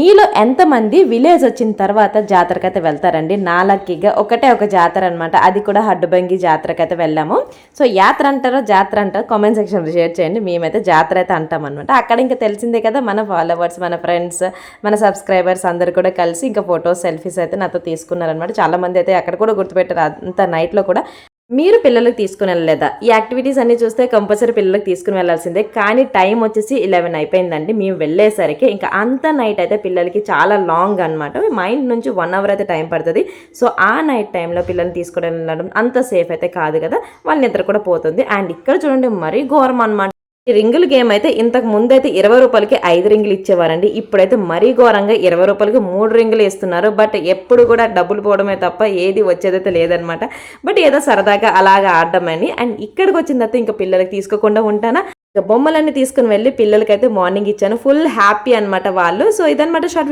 మీలో ఎంతమంది విలేజ్ వచ్చిన తర్వాత జాతరకైతే వెళ్తారండి? నా లక్కీగా ఒకటే ఒక జాతర అనమాట, అది కూడా హడ్డుబంగి జాతరకైతే వెళ్ళాము. సో యాత్ర అంటారో జాతర అంటారో కామెంట్ సెక్షన్లో షేర్ చేయండి. మేమైతే జాతర అయితే అంటాం అనమాట. అక్కడ ఇంకా తెలిసిందే కదా, మన ఫాలోవర్స్, మన ఫ్రెండ్స్, మన సబ్స్క్రైబర్స్ అందరు కూడా కలిసి ఇంకా ఫొటోస్, సెల్ఫీస్ అయితే నాతో తీసుకున్నారనమాట. చాలామంది అయితే అక్కడ కూడా గుర్తుపెట్టారు, అంత నైట్లో కూడా. మీరు పిల్లలకి తీసుకుని వెళ్ళలేదా? ఈ యాక్టివిటీస్ అన్ని చూస్తే కంపల్సరీ పిల్లలకి తీసుకుని వెళ్ళాల్సిందే. కానీ టైం వచ్చేసి 11 అయిపోయిందండి మేము వెళ్ళేసరికి. ఇంకా అంత నైట్ అయితే పిల్లలకి చాలా లాంగ్ అనమాట. మా ఇంటి నుంచి 1 అవర్ అయితే టైం పడుతుంది. సో ఆ నైట్ టైంలో పిల్లల్ని తీసుకుని వెళ్ళడం అంత సేఫ్ అయితే కాదు కదా, వాళ్ళ నిద్ర కూడా పోతుంది. అండ్ ఇక్కడ చూడండి మరీ ఘోరం అనమాట. ఈ రింగుల గేమ్ అయితే ఇంతకు ముందైతే 20 రూపాయలకి 5 రింగులు ఇచ్చేవారండి. ఇప్పుడైతే మరీ ఘోరంగా 20 రూపాయలకి 3 రింగులు ఇస్తున్నారు. బట్ ఎప్పుడు కూడా డబ్బులు పోవడమే తప్ప ఏది వచ్చేదైతే లేదనమాట. బట్ ఏదో సరదాగా అలాగా ఆడమని. అండ్ ఇక్కడికి వచ్చిన తర్వాత ఇంకా పిల్లలకి తీసుకోకుండా ఉంటానా, బొమ్మలన్నీ తీసుకుని వెళ్ళి పిల్లలకైతే మార్నింగ్ ఇచ్చాను. ఫుల్ హ్యాపీ అనమాట వాళ్ళు. సో ఇదనమాట షార్ట్.